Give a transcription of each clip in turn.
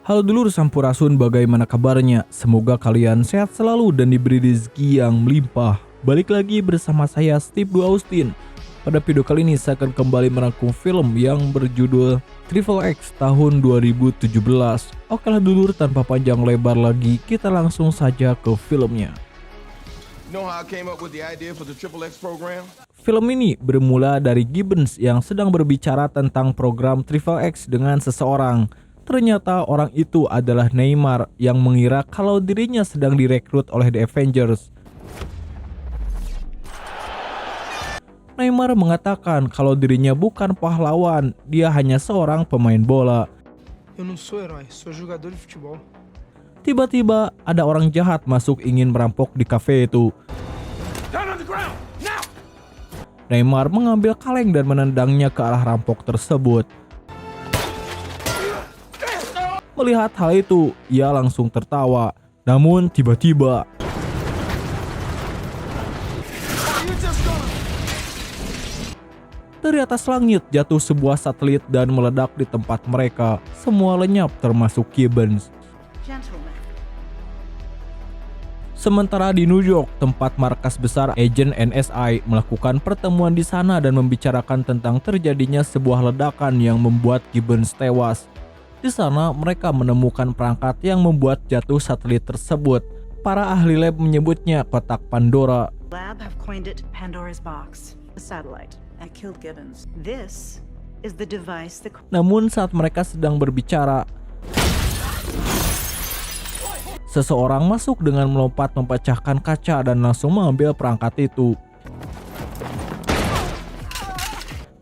Halo dulur Sampurasun, bagaimana kabarnya? Semoga kalian sehat selalu dan diberi rezeki yang melimpah. Balik lagi bersama saya Steve Dua Austin. Pada video kali ini saya akan kembali merangkum film yang berjudul Triple X tahun 2017. Oke lah dulur, tanpa panjang lebar lagi, kita langsung saja ke filmnya. Film ini bermula dari Gibbons yang sedang berbicara tentang program Triple X dengan seseorang. Ternyata orang itu adalah Neymar yang mengira kalau dirinya sedang direkrut oleh The Avengers. Neymar mengatakan kalau dirinya bukan pahlawan, dia hanya seorang pemain bola. Eu não sou herói, sou jogador de futebol. Tiba-tiba ada orang jahat masuk ingin merampok di kafe itu. Neymar mengambil kaleng dan menendangnya ke arah rampok tersebut. Melihat hal itu, ia langsung tertawa. Namun tiba-tiba dari atas langit jatuh sebuah satelit dan meledak di tempat mereka. Semua lenyap termasuk Gibbons. Sementara di New York, tempat markas besar agen NSA melakukan pertemuan di sana dan membicarakan tentang terjadinya sebuah ledakan yang membuat Gibbons tewas. Di sana mereka menemukan perangkat yang membuat jatuh satelit tersebut. Para ahli lab menyebutnya kotak Pandora. Lab have coined it Pandora's box, the satellite, and killed Gibbons. This is the device that... Namun saat mereka sedang berbicara, seseorang masuk dengan melompat memecahkan kaca dan langsung mengambil perangkat itu.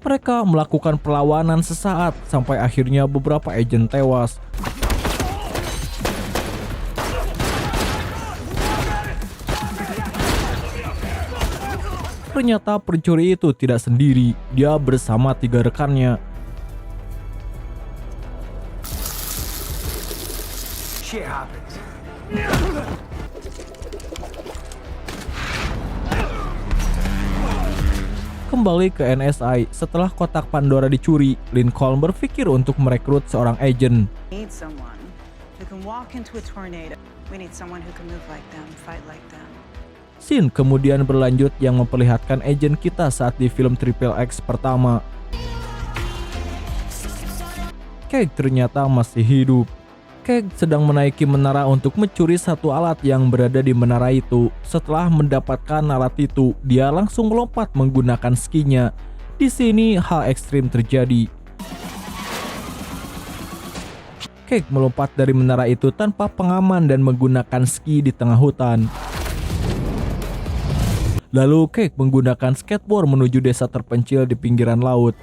Mereka melakukan perlawanan sesaat sampai akhirnya beberapa agen tewas. Ternyata pencuri itu tidak sendiri, dia bersama 3 rekannya. Shit happens. Kembali ke NSA, setelah kotak Pandora dicuri, Lincoln berpikir untuk merekrut seorang agen. We need someone who can walk into a tornado. We need someone who can move like them, fight like them. Scene kemudian berlanjut yang memperlihatkan agen kita saat di film Triple X pertama. Cage ternyata masih hidup. Cage sedang menaiki menara untuk mencuri satu alat yang berada di menara itu. Setelah mendapatkan alat itu, dia langsung melompat menggunakan skinya. Di sini hal ekstrim terjadi. Cage melompat dari menara itu tanpa pengaman dan menggunakan ski di tengah hutan. Lalu Cage menggunakan skateboard menuju desa terpencil di pinggiran laut.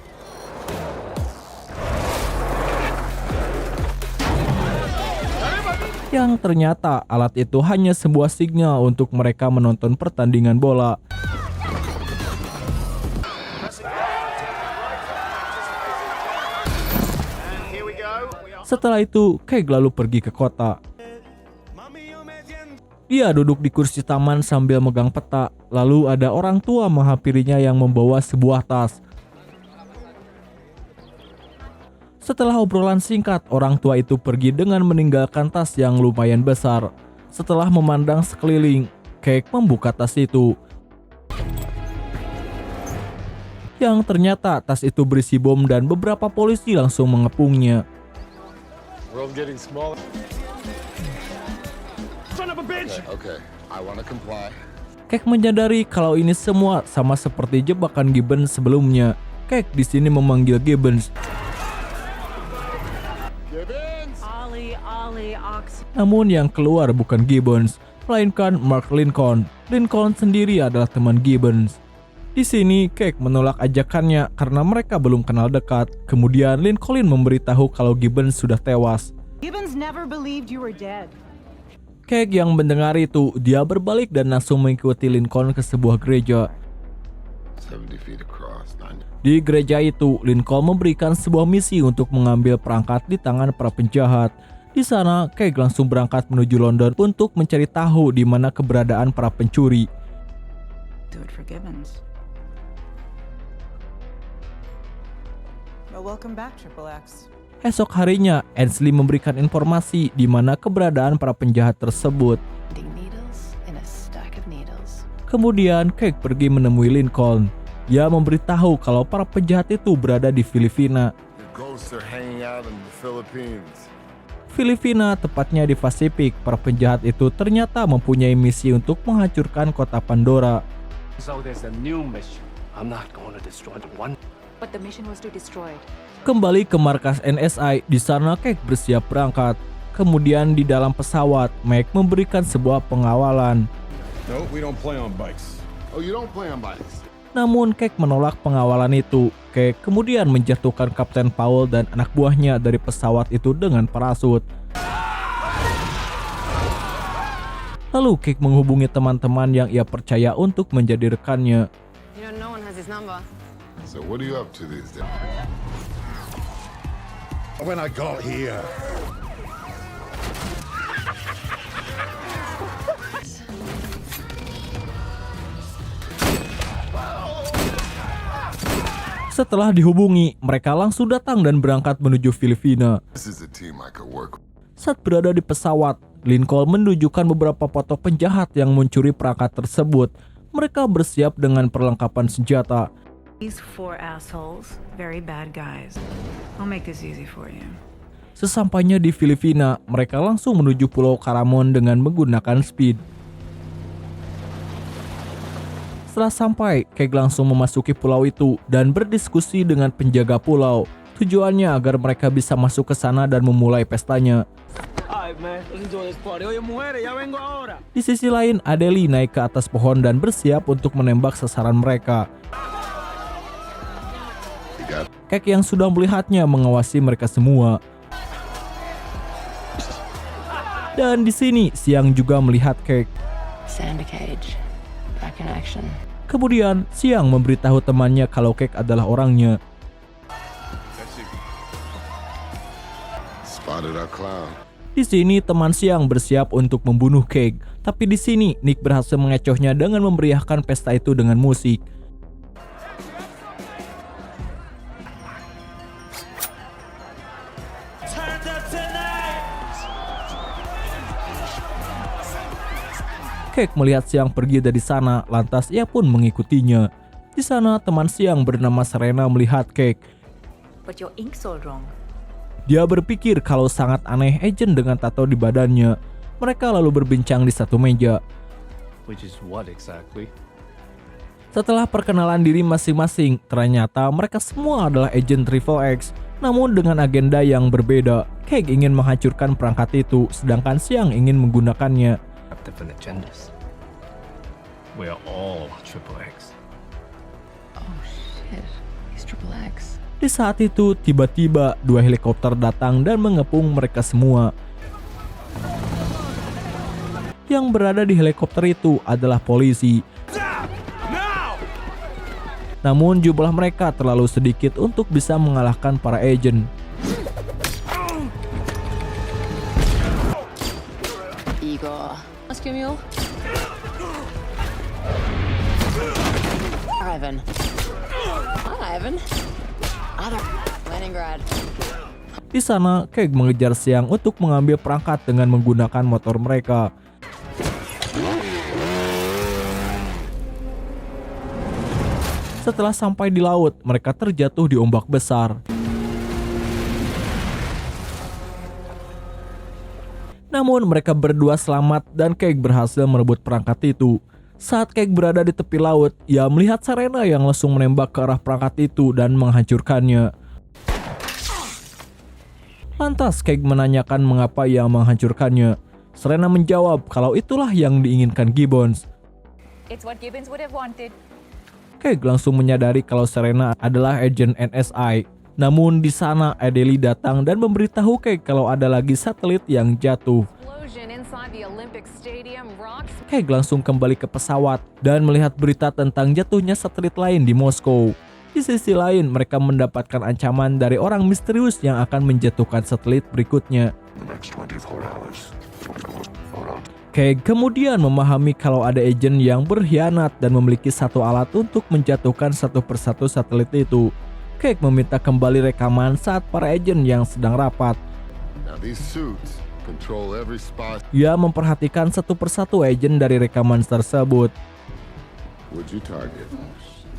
Yang ternyata alat itu hanya sebuah sinyal untuk mereka menonton pertandingan bola. Setelah itu, Cage lalu pergi ke kota. Dia duduk di kursi taman sambil megang peta. Lalu ada orang tua menghampirinya yang membawa sebuah tas. Setelah obrolan singkat, orang tua itu pergi dengan meninggalkan tas yang lumayan besar. Setelah memandang sekeliling, Cage membuka tas itu. Yang ternyata tas itu berisi bom dan beberapa polisi langsung mengepungnya. Cage menyadari kalau ini semua sama seperti jebakan Gibbons sebelumnya. Cage di sini memanggil Gibbons. Namun yang keluar bukan Gibbons, melainkan Mark Lincoln. Lincoln sendiri adalah teman Gibbons. Di sini Cage menolak ajakannya karena mereka belum kenal dekat. Kemudian Lincoln memberitahu kalau Gibbons sudah tewas. Gibbons never believed you were dead. Cage yang mendengar itu, dia berbalik dan langsung mengikuti Lincoln ke sebuah gereja. Di gereja itu, Lincoln memberikan sebuah misi untuk mengambil perangkat di tangan para penjahat. Di sana, Cage langsung berangkat menuju London untuk mencari tahu di mana keberadaan para pencuri. Do it for Gibbons. Well, welcome back, Triple X. Esok harinya, Ainsley memberikan informasi di mana keberadaan para penjahat tersebut. Needles in a stack of needles. Kemudian, Cake pergi menemui Lincoln. Ia memberitahu kalau para penjahat itu berada di Filipina. The ghosts are hanging out in the Philippines. Filipina, tepatnya di Pasifik. Para penjahat itu ternyata mempunyai misi untuk menghancurkan kota Pandora. So there's a new mission. I'm not going to destroy the one. But the mission was to destroy it. Kembali ke markas NSI, di sana Cake bersiap berangkat. Kemudian di dalam pesawat, Mike memberikan sebuah pengawalan. No, we don't play on bikes. Oh, you don't play on bikes? Namun Cake menolak pengawalan itu. Cake kemudian menjatuhkan Kapten Paul dan anak buahnya dari pesawat itu dengan parasut. Lalu Cake menghubungi teman-teman yang ia percaya untuk menjadi rekannya. You know, no one has his number. So what are you up to these days? When I got here, Setelah dihubungi, mereka langsung datang dan berangkat menuju Filipina. This is a team I could work with. Saat berada di pesawat, Lincoln menunjukkan beberapa foto penjahat yang mencuri perangkat tersebut. Mereka bersiap dengan perlengkapan senjata. These 4 assholes, very bad guys. I'll make this easy for you. Sesampainya di Filipina, mereka langsung menuju Pulau Caramon dengan menggunakan speed. Setelah sampai, Cake langsung memasuki pulau itu dan berdiskusi dengan penjaga pulau. Tujuannya agar mereka bisa masuk ke sana dan memulai pestanya. Alright, man. Let's enjoy this party. Oye, mujeres, ya vengo ahora. Di sisi lain, Adeli naik ke atas pohon dan bersiap untuk menembak sasaran mereka. Cake yang sudah melihatnya mengawasi mereka semua. Dan di sini, Siang juga melihat Cake. Sandy Cage. Back in action. Kemudian, Siang memberitahu temannya kalau Cake adalah orangnya. Spotted our clown. Di sini, teman Siang bersiap untuk membunuh Cake. Tapi di sini, Nick berhasil mengecohnya dengan memeriahkan pesta itu dengan musik. Cake melihat Siang pergi dari sana, lantas ia pun mengikutinya. Di sana, teman Siang bernama Serena melihat Cake. But your ink's all wrong. Dia berpikir kalau sangat aneh agent dengan tato di badannya. Mereka lalu berbincang di satu meja. Which is what exactly? Setelah perkenalan diri masing-masing, ternyata mereka semua adalah agent Triple X. Namun dengan agenda yang berbeda. Cake ingin menghancurkan perangkat itu, sedangkan Siang ingin menggunakannya. Have different agendas. We're all Triple X. Oh shit. He's Triple X. Di saat itu, tiba-tiba 2 helikopter datang dan mengepung mereka semua. Yang berada di helikopter itu adalah polisi. Namun jumlah mereka terlalu sedikit untuk bisa mengalahkan para agen. Igor. Rescue mule. Ivan. Hi, Ivan. Leningrad. Di sana, Cake mengejar Siang untuk mengambil perangkat dengan menggunakan motor mereka. Setelah sampai di laut, mereka terjatuh di ombak besar. Namun mereka berdua selamat dan Cake berhasil merebut perangkat itu. Saat Cake berada di tepi laut, ia melihat Serena yang langsung menembak ke arah perangkat itu dan menghancurkannya. Lantas Cake menanyakan mengapa ia menghancurkannya. Serena menjawab kalau itulah yang diinginkan Gibbons. It's what Gibbons would have wanted. Cake langsung menyadari kalau Serena adalah agen NSI. Namun di sana Adeli datang dan memberitahu Cake kalau ada lagi satelit yang jatuh. Explosion inside the Olympic Stadium rocks. Cake langsung kembali ke pesawat dan melihat berita tentang jatuhnya satelit lain di Moskow. Di sisi lain, mereka mendapatkan ancaman dari orang misterius yang akan menjatuhkan satelit berikutnya. Cake kemudian memahami kalau ada agen yang berkhianat dan memiliki satu alat untuk menjatuhkan satu persatu satelit itu. Cage meminta kembali rekaman saat para agen yang sedang rapat. Now these suits control every spot. Ia memperhatikan satu persatu agen dari rekaman tersebut. Would you target?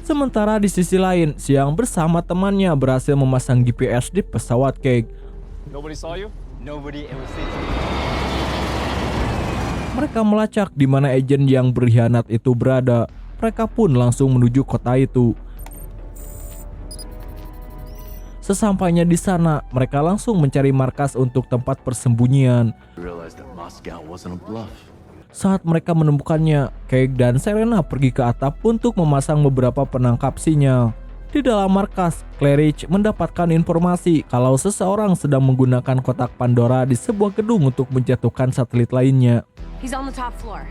Sementara di sisi lain, Xiang bersama temannya berhasil memasang GPS di pesawat Cage. Nobody saw you? Mereka melacak di mana agen yang berkhianat itu berada. Mereka pun langsung menuju kota itu. Sesampainya di sana, mereka langsung mencari markas untuk tempat persembunyian. Saat mereka menemukannya, Cage dan Serena pergi ke atap untuk memasang beberapa penangkap sinyal. Di dalam markas, Claridge mendapatkan informasi kalau seseorang sedang menggunakan kotak Pandora di sebuah gedung untuk menjatuhkan satelit lainnya. He's on the top floor.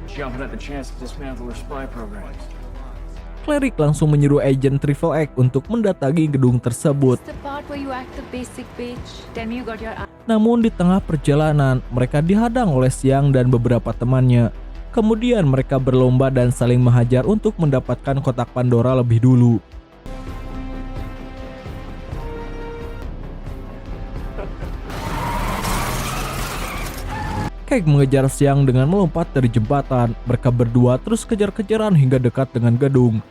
Jumping at the chance to dismantle their spy program. Claridge langsung menyuruh agen Triple X untuk mendatangi gedung tersebut. The part where you act the basic bitch. Tell me you got your Namun di tengah perjalanan, mereka dihadang oleh Xiang dan beberapa temannya. Kemudian mereka berlomba dan saling menghajar untuk mendapatkan kotak Pandora lebih dulu. Cage mengejar Xiang dengan melompat dari jembatan. Mereka berdua terus kejar-kejaran hingga dekat dengan gedung.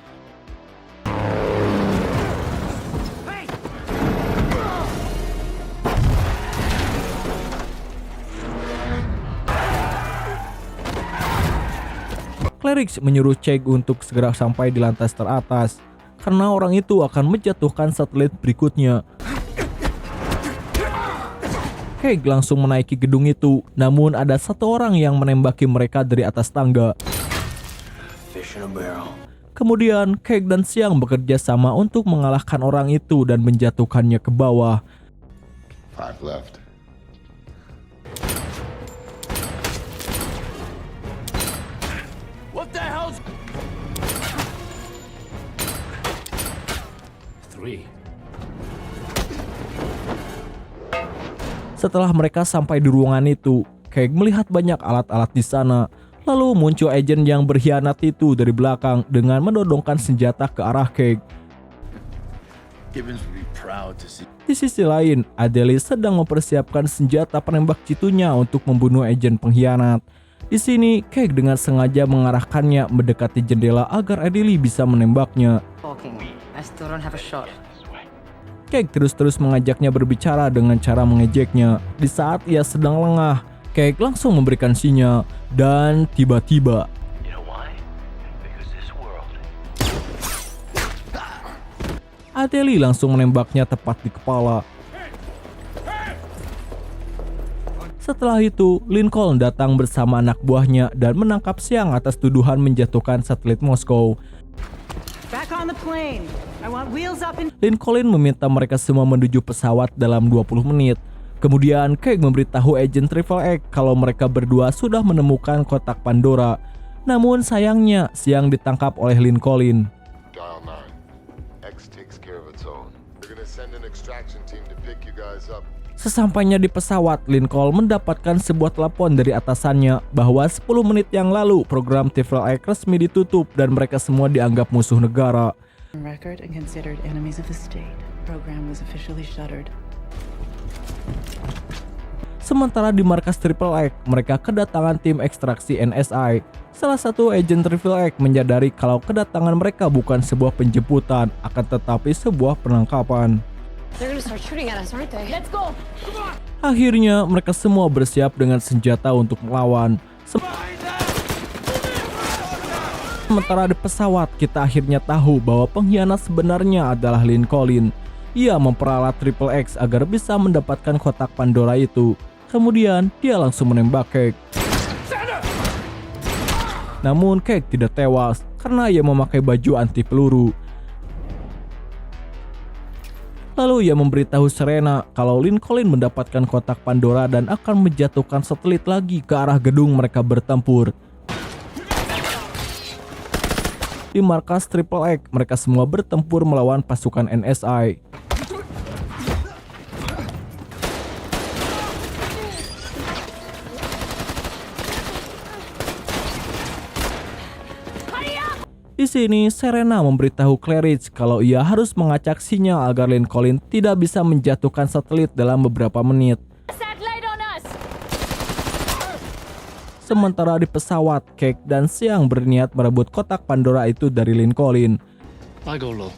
Claridge menyuruh Cage untuk segera sampai di lantai teratas, karena orang itu akan menjatuhkan satelit berikutnya. Cage langsung menaiki gedung itu, namun ada satu orang yang menembaki mereka dari atas tangga. Kemudian Cage dan Xiang bekerja sama untuk mengalahkan orang itu dan menjatuhkannya ke bawah. 5 left. What the hell's... 3. Setelah mereka sampai di ruangan itu, Cage melihat banyak alat-alat di sana. Lalu muncul agen yang berkhianat itu dari belakang dengan menodongkan senjata ke arah Cage. Di sisi lain, Adelie sedang mempersiapkan senjata penembak jitunya untuk membunuh agen pengkhianat. Di sini, Cage dengan sengaja mengarahkannya mendekati jendela agar Adelie bisa menembaknya. I still don't have a shot. Cage terus-terus mengajaknya berbicara dengan cara mengejeknya. Di saat ia sedang lengah, Cage langsung memberikan sinyal, dan tiba-tiba Adelie langsung menembaknya tepat di kepala. Setelah itu, Lincoln datang bersama anak buahnya dan menangkap Xiang atas tuduhan menjatuhkan satelit Moskow. Back on the plane. I want wheels up and Lincoln meminta mereka semua menuju pesawat dalam 20 menit. Kemudian Cage memberitahu agen Triple X kalau mereka berdua sudah menemukan kotak Pandora. Namun sayangnya, Xiang ditangkap oleh Lincoln. Dial 9. X takes care of its own. We're gonna send an extraction team to pick you guys up. Sesampainya di pesawat, Lincoln mendapatkan sebuah telepon dari atasannya bahwa 10 menit yang lalu program Triple X resmi ditutup dan mereka semua dianggap musuh negara. record and considered enemies of the state. Program was officially shuttered. Sementara di markas Triple X, mereka kedatangan tim ekstraksi NSI. Salah satu agen Triple X menyadari kalau kedatangan mereka bukan sebuah penjemputan, akan tetapi sebuah penangkapan. They're gonna start shooting at us, aren't they? Let's go! Akhirnya mereka semua bersiap dengan senjata untuk melawan. Sementara di pesawat, kita akhirnya tahu bahwa pengkhianat sebenarnya adalah Lincoln. Ia memperalat Triple X agar bisa mendapatkan kotak Pandora itu. Kemudian dia langsung menembak Cage. Namun Cage tidak tewas karena ia memakai baju anti peluru. Lalu ia memberitahu Serena kalau Lincoln mendapatkan kotak Pandora dan akan menjatuhkan satelit lagi ke arah gedung mereka bertempur. Di markas Triple X, mereka semua bertempur melawan pasukan NSI. Di Di sini Serena memberitahu Claridge kalau ia harus mengacak sinyal agar Lincoln tidak bisa menjatuhkan satelit dalam beberapa menit. Satellite on us! Sementara di pesawat, Cake dan Xiang berniat merebut kotak Pandora itu dari Lincoln. I go low.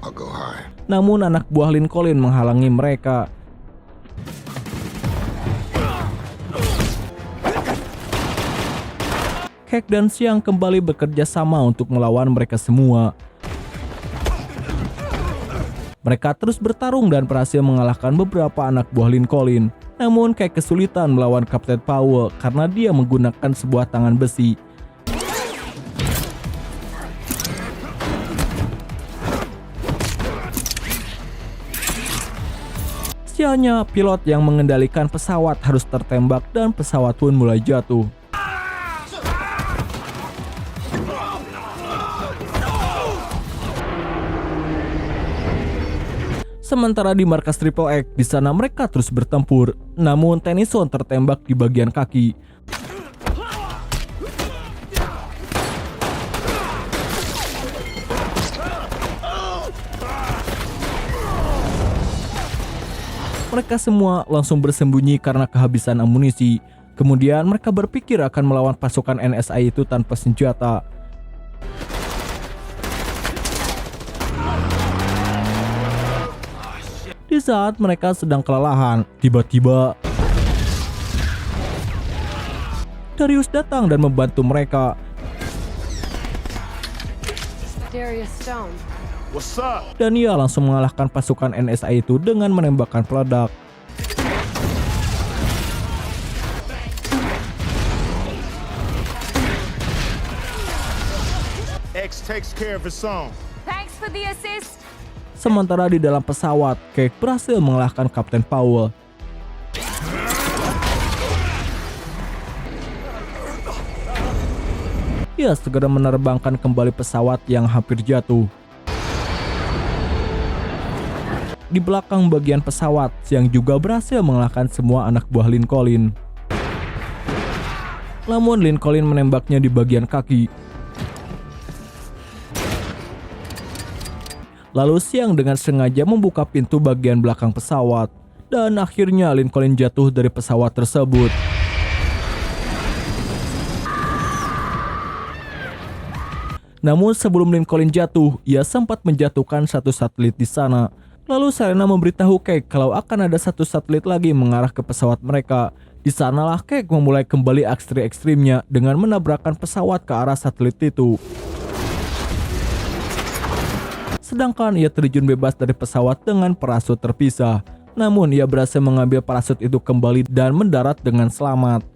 I'll go high. Namun anak buah Lincoln menghalangi mereka. Cake dan Xiang kembali bekerja sama untuk melawan mereka semua. Mereka terus bertarung dan berhasil mengalahkan beberapa anak buah Lincoln. Namun Cake kesulitan melawan Kapten Powell karena dia menggunakan sebuah tangan besi. Sialnya, pilot yang mengendalikan pesawat harus tertembak dan pesawat pun mulai jatuh. Sementara di markas Triple X, di sana mereka terus bertempur. Namun Tennyson tertembak di bagian kaki. Mereka semua langsung bersembunyi karena kehabisan amunisi. Kemudian mereka berpikir akan melawan pasukan NSI itu tanpa senjata. Di saat mereka sedang kelelahan, tiba-tiba Darius datang dan membantu mereka. Darius Stone. What's up? Dan ia langsung mengalahkan pasukan NSI itu dengan menembakkan peledak. X takes care of its own. Thanks for the assist. Sementara di dalam pesawat, Cake berhasil mengalahkan Kapten Powell. Ia segera menerbangkan kembali pesawat yang hampir jatuh. Di belakang bagian pesawat, Xiang juga berhasil mengalahkan semua anak buah Lincoln. Namun Lincoln menembaknya di bagian kaki. Lalu Xiang dengan sengaja membuka pintu bagian belakang pesawat. Dan akhirnya Lincoln jatuh dari pesawat tersebut. Namun sebelum Lincoln jatuh, ia sempat menjatuhkan satu satelit di sana. Lalu Serena memberitahu Cake kalau akan ada satu satelit lagi mengarah ke pesawat mereka. Di sanalah Cake memulai kembali aksi ekstrimnya dengan menabrakkan pesawat ke arah satelit itu. Sedangkan ia terjun bebas dari pesawat dengan parasut terpisah. Namun ia berhasil mengambil parasut itu kembali dan mendarat dengan selamat.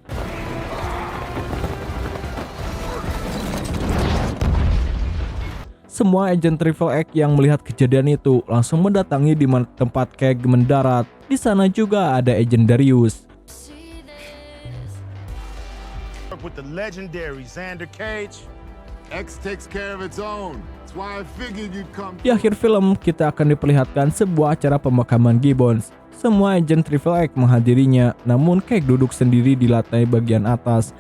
Semua agen Triple X yang melihat kejadian itu langsung mendatangi di tempat Cake mendarat. Di sana juga ada agen Darius. With the legendary Xander Cage. X takes care of its own. That's why I figured you'd come. Di akhir film, kita akan diperlihatkan sebuah acara pemakaman Gibbons. Semua agen Triple X menghadirinya, namun Cake duduk sendiri di lantai bagian atas.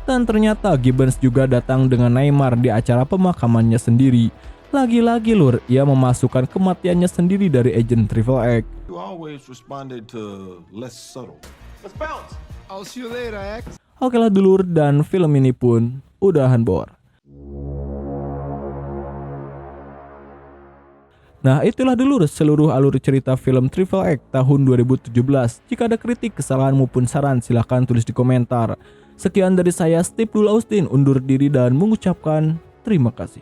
Dan ternyata Gibbons juga datang dengan Neymar di acara pemakamannya sendiri. Lagi-lagi lur, ia memasukkan kematiannya sendiri dari agen Triple X. You always responded to less subtle. Let's bounce. I'll see you later, X. Oke lah dulur, dan film ini pun udahan bor. Nah itulah dulur seluruh alur cerita film Triple X tahun 2017. Jika ada kritik, kesalahan maupun saran silahkan tulis di komentar. Sekian dari saya Steve Dul Austin, undur diri dan mengucapkan terima kasih.